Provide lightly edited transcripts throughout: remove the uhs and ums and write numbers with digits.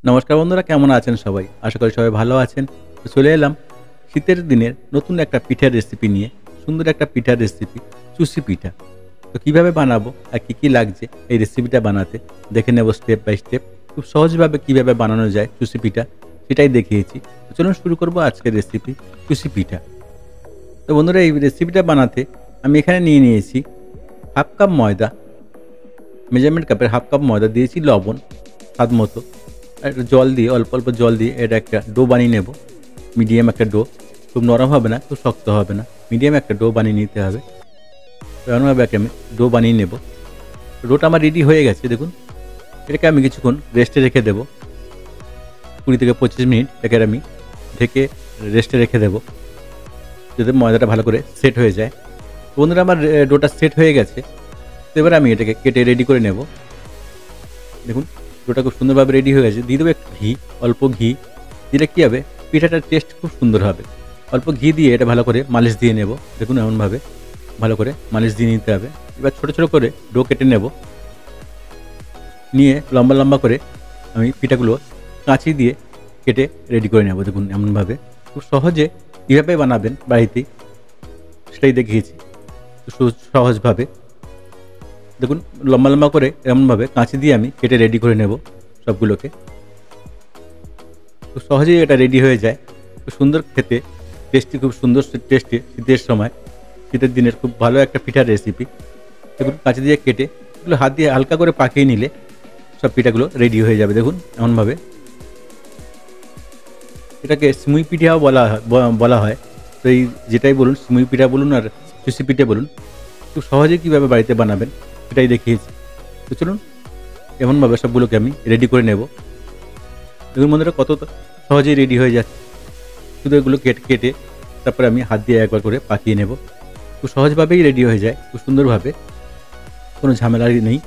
নমস্কার বন্ধুরা, কেমন আছেন সবাই? আশা করি সবাই ভালো আছেন। তো চলে এলাম শীতের দিনের নতুন একটা পিঠার রেসিপি নিয়ে। সুন্দর একটা পিঠার রেসিপি, চুষি পিঠা। তো কিভাবে বানাবো আর কি লাগছে এই রেসিপিটা বানাতে দেখে নেব স্টেপ বাই স্টেপ। খুব সহজভাবে কিভাবে বানানো যায় চুষি পিঠা সেটাই দেখিয়েছি। তো চলুন শুরু করব আজকের রেসিপি, চুষি পিঠা। তো বন্ধুরা, এই রেসিপিটা বানাতে আমি এখানে নিয়ে নিয়েছি হাফ কাপ ময়দা, মেজারমেন্ট কাপের হাফ কাপ ময়দা, দিয়েছি লবণ স্বাদ মতো, আর একটু জল দিয়ে, অল্প অল্প জল দিয়ে এটা একটা ডো বানিয়ে নেব। মিডিয়াম একটা ডো, খুব নরম হবে না, খুব শক্ত হবে না, মিডিয়াম একটা ডো বানিয়ে নিতে হবে। এমনভাবে একটা আমি ডো বানিয়ে নেব। ডোটা আমার রেডি হয়ে গেছে, দেখুন। এটাকে আমি কিছুক্ষণ রেস্টে রেখে দেবো, 20 থেকে 25 মিনিট এটাকে আমি ঢেকে রেস্টে রেখে দেবো, যাতে ময়দাটা ভালো করে সেট হয়ে যায়। তো বন্ধুরা, আমার ডোটা সেট হয়ে গেছে। তো এবার আমি এটাকে কেটে রেডি করে নেব। দেখুন, ডোটা খুব সুন্দরভাবে রেডি হয়ে গেছে। দিয়ে দেবো একটু ঘি, অল্প ঘি দিলে কী হবে, পিঠাটার টেস্ট খুব সুন্দর হবে। অল্প ঘি দিয়ে এটা ভালো করে মালিশ দিয়ে নেব। দেখুন, এমনভাবে ভালো করে মালিশ দিয়ে নিতে হবে। এবার ছোটো ছোটো করে ডো কেটে নেব, নিয়ে লম্বা লম্বা করে আমি পিঠাগুলো কাঁচি দিয়ে কেটে রেডি করে নেব। দেখুন, এমনভাবে খুব সহজে কীভাবে বানাবেন বাড়িতেই সেটাই দেখিয়েছি, সহজভাবে। দেখুন, লম্বা লম্বা করে এমনভাবে কাঁচি দিয়ে আমি কেটে রেডি করে নেব সবগুলোকে। খুব সহজেই এটা রেডি হয়ে যায়, খুব সুন্দর খেতে, টেস্টি, খুব সুন্দর টেস্টি। শীতের সময়, শীতের দিনের খুব ভালো একটা পিঠার রেসিপি। দেখুন, কাঁচি দিয়ে কেটে এগুলো হাত দিয়ে হালকা করে পাকিয়ে নিলে সব পিঠাগুলো রেডি হয়ে যাবে। দেখুন, এমনভাবে। এটাকে সিমুই পিঠাও বলা হয়। তো এই যেটাই বলুন, সিমুই পিঠা বলুন আর চুষি পিঠা বলুন, খুব সহজে কীভাবে বাড়িতে বানাবেন সেটাই দেখিয়েছি। তো চলুন, এমনভাবে সবগুলোকে আমি রেডি করে নেব। দেখুন বন্ধুরা, কত সহজেই রেডি হয়ে যাচ্ছে। শুধু এগুলো কেটে তারপরে আমি হাত দিয়ে একবার করে পাকিয়ে নেব। খুব সহজভাবেই রেডি হয়ে যায়, খুব সুন্দরভাবে, কোনো ঝামেলাই নেই।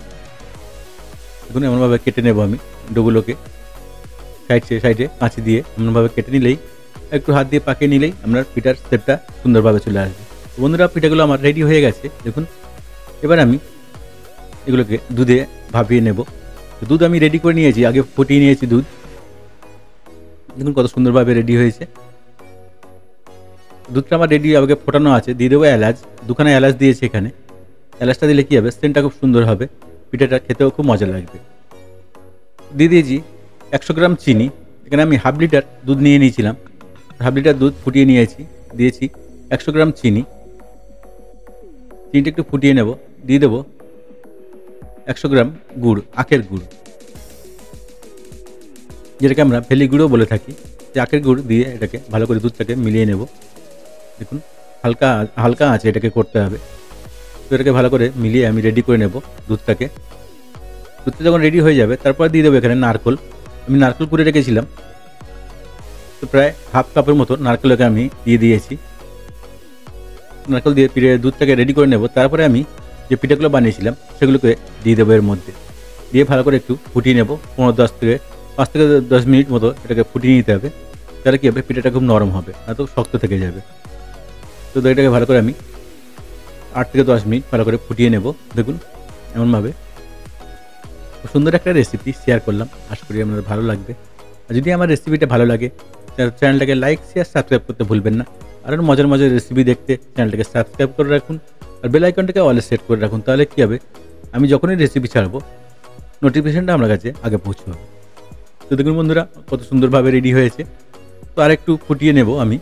দেখুন, এমনভাবে কেটে নেব আমি ডোগুলোকে। সাইডে কাঁচি দিয়ে এমনভাবে কেটে নিলেই, একটু হাত দিয়ে পাকিয়ে নিলেই আপনার পিঠার শেপটা সুন্দরভাবে চলে আসবে। তো বন্ধুরা, পিঠাগুলো আমার রেডি হয়ে গেছে। দেখুন, এবার আমি এগুলোকে দুধে ভাপিয়ে নেব। দুধ আমি রেডি করে নিয়েছি, আগে ফুটিয়ে নিয়েছি দুধ। দেখুন কত সুন্দরভাবে রেডি হয়েছে। দুধটা আমার রেডি, আগে ফোটানো আছে। দিয়ে দেবো এলাচ, 2খানা এলাচ দিয়েছি এখানে। এলাচটা দিলে কী হবে, সেন্টটা খুব সুন্দর হবে, পিঠাটা খেতেও খুব মজা লাগবে। দিয়ে দিয়েছি 100 গ্রাম চিনি। এখানে আমি হাফ লিটার দুধ নিয়ে নিয়েছিলাম, হাফ লিটার দুধ ফুটিয়ে নিয়েছি। দিয়েছি 100 গ্রাম চিনি। চিনিটা একটু ফুটিয়ে নেব। দিয়ে দেবো 100 গ্রাম গুড়, আখের গুড়, যেটাকে আমরা ভেলি গুঁড়ো বলে থাকি। যে আখের গুড় দিয়ে এটাকে ভালো করে দুধটাকে মিলিয়ে নেব। দেখুন, হালকা হালকা আছে, এটাকে করতে হবে। তো এটাকে ভালো করে মিলিয়ে আমি রেডি করে নেব দুধটাকে। দুধটা যখন রেডি হয়ে যাবে, তারপর দিয়ে দেবো এখানে নারকেল। আমি নারকেল কুড়ে রেখেছিলাম, তো প্রায় হাফ কাপের মতো নারকেলকে আমি দিয়ে দিয়েছি। নারকেল দিয়ে দুধটাকে রেডি করে নেব। তারপরে আমি যে পিঠাগুলো বানিয়েছিলাম সেগুলোকে দিয়ে দেবো এর মধ্যে। দিয়ে ভালো করে একটু ফুটিয়ে নেব। 5 থেকে 10 মিনিট মতো এটাকে ফুটিয়ে নিতে হবে। তাহলে কী হবে, পিঠাটা খুব নরম হবে, না তো শক্ত থেকে যাবে। তো এটাকে ভালো করে আমি 8 থেকে 10 মিনিট ভালো করে ফুটিয়ে নেব। দেখুন, এমনভাবে। খুব সুন্দর একটা রেসিপি শেয়ার করলাম, আশা করি আপনাদের ভালো লাগবে। আর যদি আমার রেসিপিটা ভালো লাগে, চ্যানেলটাকে লাইক, শেয়ার, সাবস্ক্রাইব করতে ভুলবেন না। আরও মজার মজার রেসিপি দেখতে চ্যানেলটাকে সাবস্ক্রাইব করে রাখুন, আর বেল আইকনটাকে অলে সেট করে রাখুন। তাহলে কী হবে, আমি যখনই রেসিপি ছাড়বো, নোটিফিকেশানটা আপনার কাছে আগে পৌঁছে হবে। তো দেখুন বন্ধুরা, কত সুন্দরভাবে রেডি হয়েছে। তো আর একটু ফুটিয়ে নেব আমি,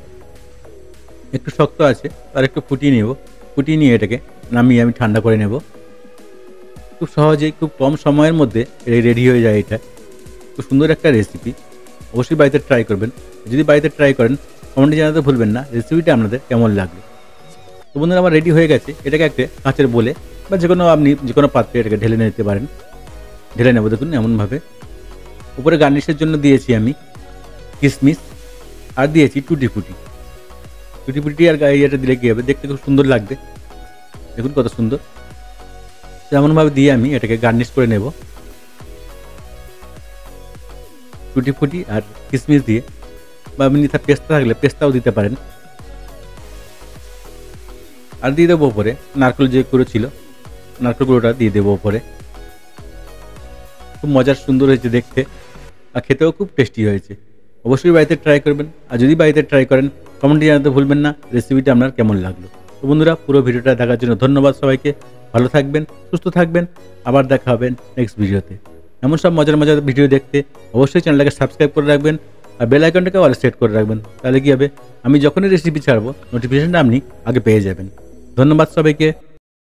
একটু শক্ত আছে, আর একটু ফুটিয়ে নেব। ফুটিয়ে নিয়ে এটাকে নামিয়ে আমি ঠান্ডা করে নেব। খুব সহজেই, খুব কম সময়ের মধ্যে রেডি হয়ে যায় এটা। খুব সুন্দর একটা রেসিপি, অবশ্যই বাড়িতে ট্রাই করবেন। যদি বাড়িতে ট্রাই করেন, কমেন্টে জানাতে ভুলবেন না রেসিপিটা আপনাদের কেমন লাগলো। তো বন্ধুরা, আমার রেডি হয়ে গেছে। এটাকে একটা কাঁচের বলে বা আপনি যে কোনো পাত্রে এটাকে ঢেলে নিতে পারেন। ঢেলে নেব। দেখুন, এমনভাবে। উপরে গার্নিশের জন্য দিয়েছি আমি কিশমিশ, আর দিয়েছি টুটি ফুটি আর এটা দিলে কী হবে, দেখতে খুব সুন্দর লাগবে। দেখুন কত সুন্দর। এমনভাবে দিয়ে আমি এটাকে গার্নিশ করে নেব, টুটি ফুটি আর কিশমিশ দিয়ে। বা আপনি পেস্তা থাকলে পেস্তাও দিতে পারেন। আর দিয়ে দেবো ওপরে নারকেল যে গুঁড়ো ছিল, নারকেল গুঁড়োটা দিয়ে দেবো ওপরে। খুব মজার, সুন্দর হয়েছে দেখতে। আর খেতেও খুব টেস্টি হয়েছে। অবশ্যই বাড়িতে ট্রাই করবেন, আর যদি বাড়িতে ট্রাই করেন কমেন্টে জানাতে ভুলবেন না রেসিপিটা আপনার কেমন লাগলো। তো বন্ধুরা, পুরো ভিডিওটা দেখার জন্য ধন্যবাদ সবাইকে। ভালো থাকবেন, সুস্থ থাকবেন, আবার দেখা হবে নেক্সট ভিডিওতে। এমন সব মজার মজার ভিডিও দেখতে অবশ্যই চ্যানেলটাকে সাবস্ক্রাইব করে রাখবেন আর বেল আইকনটাকে অল সেট করে রাখবেন। তাহলে কী হবে, আমি যখনই রেসিপি ছাড়বো নোটিফিকেশনটা আপনি আগে পেয়ে যাবেন। ধন্যবাদ সবাইকে।